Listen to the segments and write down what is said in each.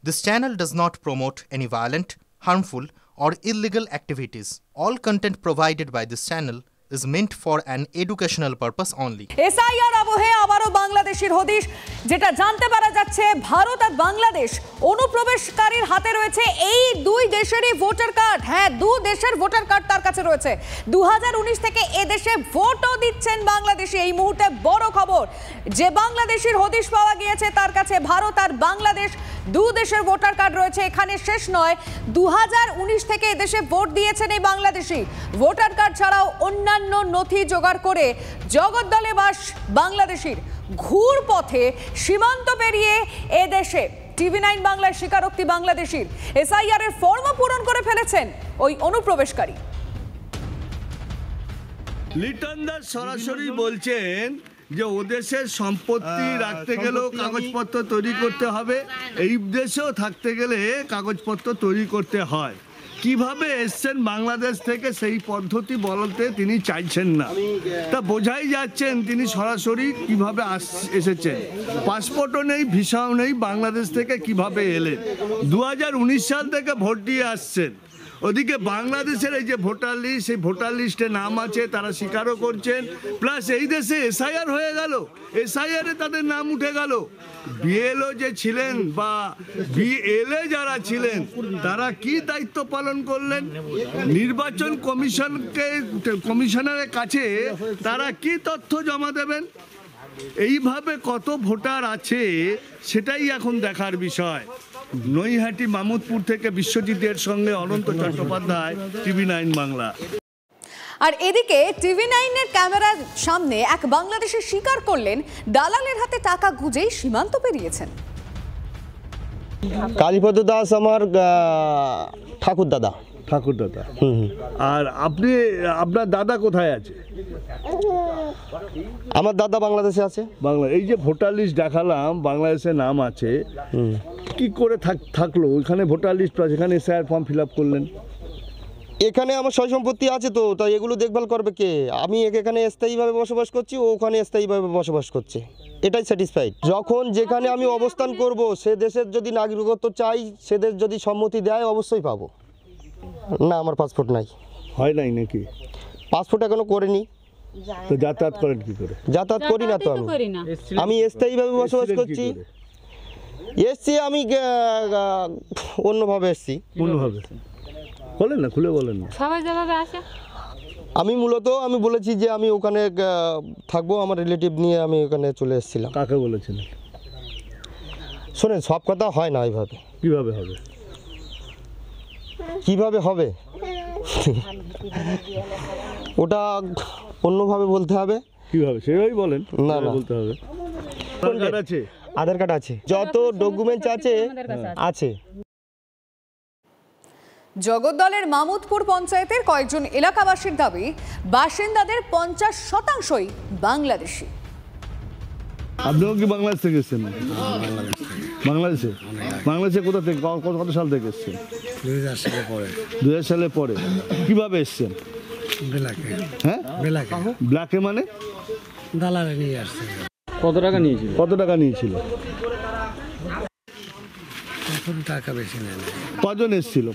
This channel does not promote any violent, harmful, or illegal activities. All content provided by this channel is meant for an educational purpose only. SIR আবহে আবারও বাংলাদেশের হদিশ, যেটা জানতে পারা যাচ্ছে ভারত আর বাংলাদেশ অনুপ্রবেশকারীর হাতে রয়েছে এই দুই দেশেরই ভোটার কার্ড। হ্যাঁ, দুই দেশের ভোটার কার্ড তার কাছে রয়েছে। 2019 থেকে এদেশে ভোটও দিচ্ছেন বাংলাদেশি। এই মুহূর্তে বড় খবর যে বাংলাদেশের হদিশ পাওয়া গিয়েছে, তার কাছে ভারত আর বাংলাদেশ দুই দেশের ভোটার কার্ড রয়েছে। এখানে শেষ নয়, 2019 থেকে এদেশে ভোট দিয়েছেন এই বাংলাদেশি। ভোটার কার্ড ছাড়াও অন্যান্য নথি জোগাড় করে জগদ্দলে বাস বাংলাদেশির ঘুর পথে সীমান্ত পেরিয়ে এদেশে টিভি9 বাংলার স্বীকারোক্তি বাংলাদেশির এসআইআর এর ফর্ম পূরণ করে ফেলেছেন ওই অনুপ্রবেশকারী। লিটন দাস সরাসরি বলছেন যে ওদেশের সম্পত্তি রাখতে গেলেও কাগজপত্র তৈরি করতে হবে, এই দেশেও থাকতে গেলে কাগজপত্র তৈরি করতে হয়। কিভাবে এসছেন বাংলাদেশ থেকে সেই পদ্ধতি বলতে তিনি চাইছেন না, তা বোঝাই যাচ্ছেন তিনি সরাসরি কিভাবে এসেছেন। পাসপোর্টও নেই, ভিসাও নেই, বাংলাদেশ থেকে কিভাবে এলেন। 2019 সাল থেকে ভোট দিয়ে আসছেন। ওদিকে বাংলাদেশের এই যে ভোটার লিস্ট, সেই ভোটার লিস্টে নাম আছে, তারা স্বীকারও করছেন। প্লাস এই দেশে এসআইআর হয়ে গেল, এসআইআরে তাদের নাম উঠে গেল। বিএলও যে ছিলেন বা বিএলএ যারা ছিলেন তারা কি দায়িত্ব পালন করলেন, নির্বাচন কমিশনারের কাছে তারা কি তথ্য জমা দেবেন। এইভাবে কত ভোটার আছে সেটাই এখন দেখার বিষয়। নৈহাটি মামুদপুর থেকে বিশ্বজিতের সঙ্গে অনন্ত চট্টোপাধ্যায়, টিভি9 বাংলা। আর এদিকে টিভি9 এর ক্যামেরার সামনে এক বাংলাদেশি স্বীকার করলেন দালালের হাতে টাকা গুঁজেই সীমান্ত পেরিয়েছেন। কালীপদ দাস আমার ঠাকুর দাদা। আর আপনার দাদা কোথায় আছে? আমার দাদা বাংলাদেশে আছে। এই যে ভোটার লিস্ট দেখালাম, বাংলাদেশের নাম আছে, কি করে থাকলো ওইখানে ভোটার লিস্ট, সেখানে এসআইআর ফর্ম ফিল আপ করলেন? এখানে আমার সয় সম্পত্তি আছে, তো তাই এগুলো দেখভাল করবে কে? আমি এখানে স্থায়ীভাবে বসবাস করছি, ও ওখানে স্থায়ীভাবে বসবাস করছে, এটাই স্যাটিসফাইড। যখন যেখানে আমি অবস্থান করব সে দেশের যদি নাগরিকত্ব চাই, সে দেশ যদি সম্মতি দেয় অবশ্যই পাবো। না, আমার পাসপোর্ট নাই। হয় নাই নাকি? পাসপোর্ট এখনো করিনি। তো যাতায়াত করেন কি করে? যাতায়াত করি না তো, আমি স্থায়ীভাবে বসবাস করছি। এসছি আমি অন্যভাবে এসছি। অন্যভাবে বলেন না, খুলে বলেন না। সবাই যেভাবে আসে। আমি বলেছি যে আমি ওখানে থাকবো, আমার রিলেটিভ নিয়ে আমি ওখানে চলে এসেছিলাম। কাকে বলেছিলেন? শোনেন, সব কথা হয় না এইভাবে। কিভাবে হবে? ওটা অন্যভাবে বলতে হবে। কিভাবে সেভাবেই বলেন। না, বলতে হবে। আধার কার্ড আছে, যত ডকুমেন্টস আছে। জগদ্দলের মামুদপুর পঞ্চায়েতের কয়েকজন এলাকাবাসীর দাবি, বাসিন্দাদের 50%ই বাংলাদেশি। আপনিও কি বাংলাদেশ থেকে এসেছেন? বাংলাদেশে কোথা থেকে, কত সাল থেকে এসেছেন? 2000 সালে পরে। কিভাবে এসেছেন? হ্যাঁ, ব্ল্যাকে মানে দালালে নিয়ে আসছে। কত টাকা নিয়েছিল? টাকা বেশি নেই। কজন এসেছিল?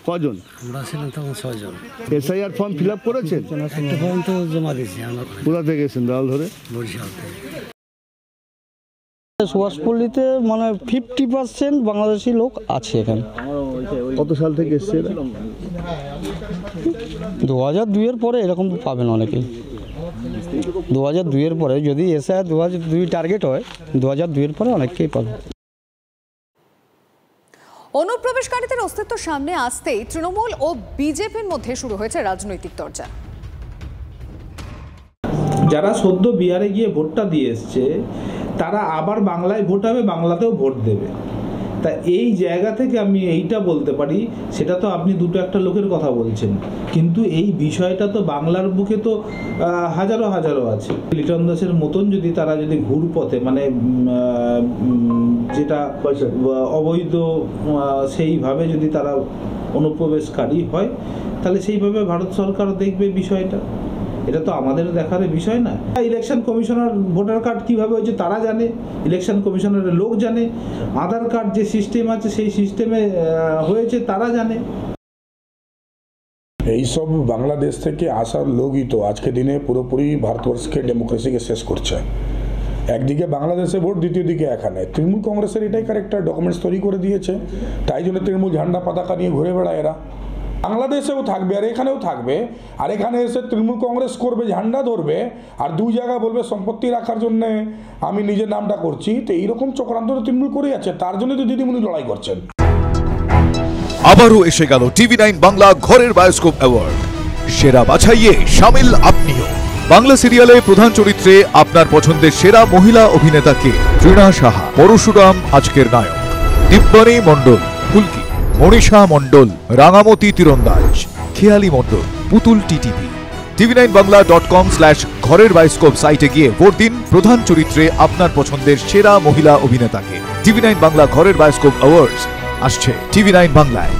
আমরা ছিলাম তখন 6 জন। এসআইআর ফর্ম ফিল আপ করেছেন? একটা ফর্ম তো জমা দিয়েছি। কোথা থেকে এসেছেন? দাল ধরে বরিশাল থেকে। সুভাষপল্লীতে মানে 50% বাংলাদেশি লোক আছে এখানে। কত সাল থেকে এসছে? 2002 এর পরে এরকম পাবেন অনেকেই। 2002 এর পরে যদি এসআইআর 2002 টার্গেট হয়, 2002 এর পরে অনেকেই পাবে। অনুপ্রবেশকারীদের অস্তিত্ব সামনে আসতেই তৃণমূল ও বিজেপির মধ্যে শুরু হয়েছে রাজনৈতিক চর্চা। যারা সদ্য বিহারে গিয়ে ভোটটা দিয়ে এসছে তারা আবার বাংলায় ভোট হবে, বাংলাতেও ভোট দেবে। তা এই জায়গা থেকে আমি এইটা বলতে পারি, সেটা তো আপনি দুটো একটা লোকের কথা বলছেন, কিন্তু এই বিষয়টা তো বাংলার বুকে তো হাজারো আছে। লিটন দাসের মতন যদি তারা যদি ঘুরপথে মানে যেটা অবৈধ সেইভাবে যদি তারা অনুপ্রবেশকারী হয়, তাহলে সেইভাবে ভারত সরকার দেখবে বিষয়টা। এটা তো আমাদের দেখার বিষয় না। ইলেকশন কমিশনার ভোটার কার্ড কিভাবে হয়েছে তারা জানে, ইলেকশন কমিশনারের লোক জানে, আধার কার্ড যে সিস্টেম আছে সেই সিস্টেমে হয়েছে তারা জানে। এইসব বাংলাদেশ থেকে আসার লোকই তো আজকে দিনে পুরোপুরি ভারতবর্ষকে ডেমোক্রেসিকে শেষ করছে। একদিকে বাংলাদেশে ভোট, দ্বিতীয় দিকে এখানে তৃণমূল কংগ্রেসের এটাই কারেক্টার ডকুমেন্টস তৈরি করে দিয়েছে, তাই জন্য তৃণমূল ঝান্ডা পতাকা নিয়ে ঘুরে বেড়ায় এরা। বাংলাদেশেও থাকবে আর এখানেও থাকবে, আর এখানে এসে তৃণমূল কংগ্রেস করবে, ঝান্ডা ধরবে, আর দুই জায়গায় বলবে সম্পত্তি রাখার জন্য আমি নিজের নামটা করছি। তো এইরকম চক্রান্ত তো তৃণমূল করে আছে, তার জন্য তো দিদিমণি লড়াই করছেন। আবারও এসে গেল টিভি9 বাংলা ঘরের বায়োস্কোপ অ্যাওয়ার্ড। সেরা বাছাইয়ে শামিল আপনিও। বাংলা সিরিয়ালে প্রধান চরিত্রে আপনার পছন্দের সেরা মহিলা অভিনেতাকে তৃণা সাহা, পরশুরাম আজকের নায়ক, দিব্যানী মণ্ডল, ফুলকি, মনীষা মণ্ডল, রাঙামতি তীরন্দাজ, খেয়ালি মণ্ডল, পুতুল টিটিভি। tv9bangla.com/ঘরের বায়োস্কোপ সাইটে গিয়ে ভোট দিন প্রধান চরিত্রে আপনার পছন্দের সেরা মহিলা অভিনেতাকে। টিভি9 বাংলা ঘরের বায়োস্কোপ অ্যাওয়ার্ডস আসছে টিভি9 বাংলায়।